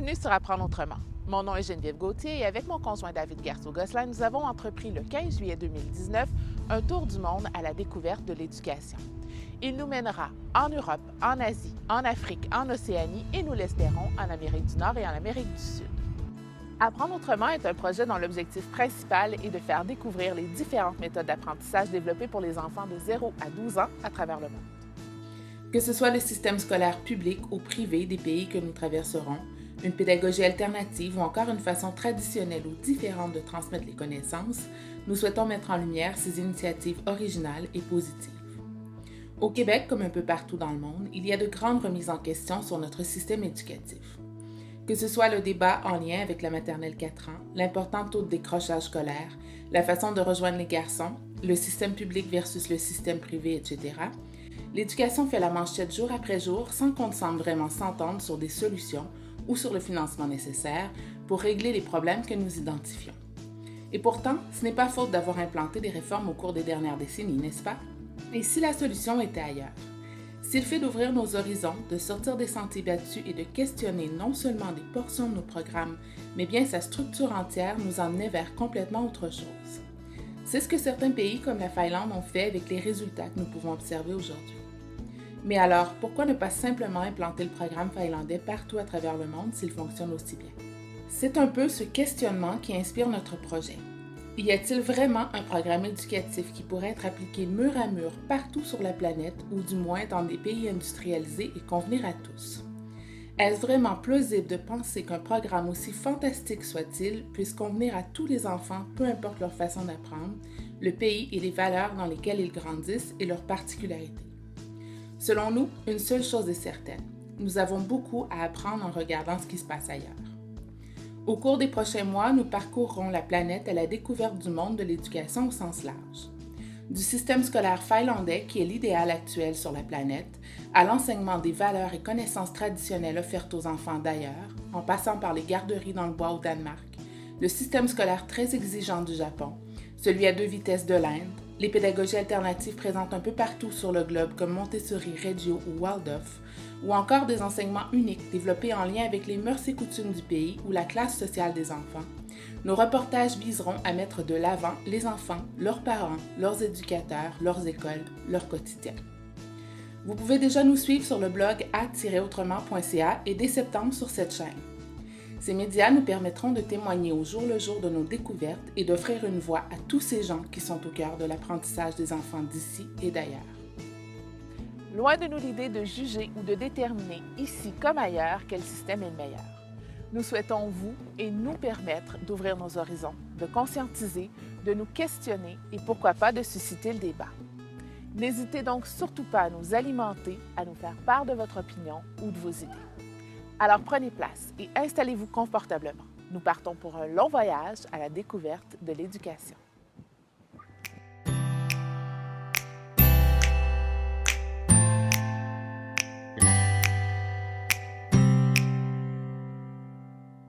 Bienvenue sur Apprendre autrement. Mon nom est Geneviève Gauthier et avec mon conjoint David Garceau-Gosselin, nous avons entrepris le 15 juillet 2019 un tour du monde à la découverte de l'éducation. Il nous mènera en Europe, en Asie, en Afrique, en Océanie et nous l'espérons en Amérique du Nord et en Amérique du Sud. Apprendre autrement est un projet dont l'objectif principal est de faire découvrir les différentes méthodes d'apprentissage développées pour les enfants de 0 à 12 ans à travers le monde. Que ce soit le système scolaire public ou privé des pays que nous traverserons, une pédagogie alternative ou encore une façon traditionnelle ou différente de transmettre les connaissances, nous souhaitons mettre en lumière ces initiatives originales et positives. Au Québec, comme un peu partout dans le monde, il y a de grandes remises en question sur notre système éducatif. Que ce soit le débat en lien avec la maternelle 4 ans, l'important taux de décrochage scolaire, la façon de rejoindre les garçons, le système public versus le système privé, etc., l'éducation fait la manchette jour après jour sans qu'on ne semble vraiment s'entendre sur des solutions ou sur le financement nécessaire pour régler les problèmes que nous identifions. Et pourtant, ce n'est pas faute d'avoir implanté des réformes au cours des dernières décennies, n'est-ce pas? Et si la solution était ailleurs? Si le fait d'ouvrir nos horizons, de sortir des sentiers battus et de questionner non seulement des portions de nos programmes, mais bien sa structure entière nous emmenait vers complètement autre chose. C'est ce que certains pays comme la Finlande ont fait avec les résultats que nous pouvons observer aujourd'hui. Mais alors, pourquoi ne pas simplement implanter le programme finlandais partout à travers le monde s'il fonctionne aussi bien? C'est un peu ce questionnement qui inspire notre projet. Y a-t-il vraiment un programme éducatif qui pourrait être appliqué mur à mur partout sur la planète ou du moins dans des pays industrialisés et convenir à tous? Est-ce vraiment plausible de penser qu'un programme aussi fantastique soit-il puisse convenir à tous les enfants, peu importe leur façon d'apprendre, le pays et les valeurs dans lesquelles ils grandissent et leurs particularités? Selon nous, une seule chose est certaine, nous avons beaucoup à apprendre en regardant ce qui se passe ailleurs. Au cours des prochains mois, nous parcourrons la planète à la découverte du monde de l'éducation au sens large. Du système scolaire finlandais, qui est l'idéal actuel sur la planète, à l'enseignement des valeurs et connaissances traditionnelles offertes aux enfants d'ailleurs, en passant par les garderies dans le bois au Danemark, le système scolaire très exigeant du Japon, celui à 2 vitesses de l'Inde, les pédagogies alternatives présentes un peu partout sur le globe comme Montessori, Reggio ou Waldorf, ou encore des enseignements uniques développés en lien avec les mœurs et coutumes du pays ou la classe sociale des enfants, nos reportages viseront à mettre de l'avant les enfants, leurs parents, leurs éducateurs, leurs écoles, leur quotidien. Vous pouvez déjà nous suivre sur le blog a-autrement.ca et dès septembre sur cette chaîne. Ces médias nous permettront de témoigner au jour le jour de nos découvertes et d'offrir une voix à tous ces gens qui sont au cœur de l'apprentissage des enfants d'ici et d'ailleurs. Loin de nous l'idée de juger ou de déterminer, ici comme ailleurs, quel système est le meilleur. Nous souhaitons vous et nous permettre d'ouvrir nos horizons, de conscientiser, de nous questionner et pourquoi pas de susciter le débat. N'hésitez donc surtout pas à nous alimenter, à nous faire part de votre opinion ou de vos idées. Alors prenez place et installez-vous confortablement. Nous partons pour un long voyage à la découverte de l'éducation.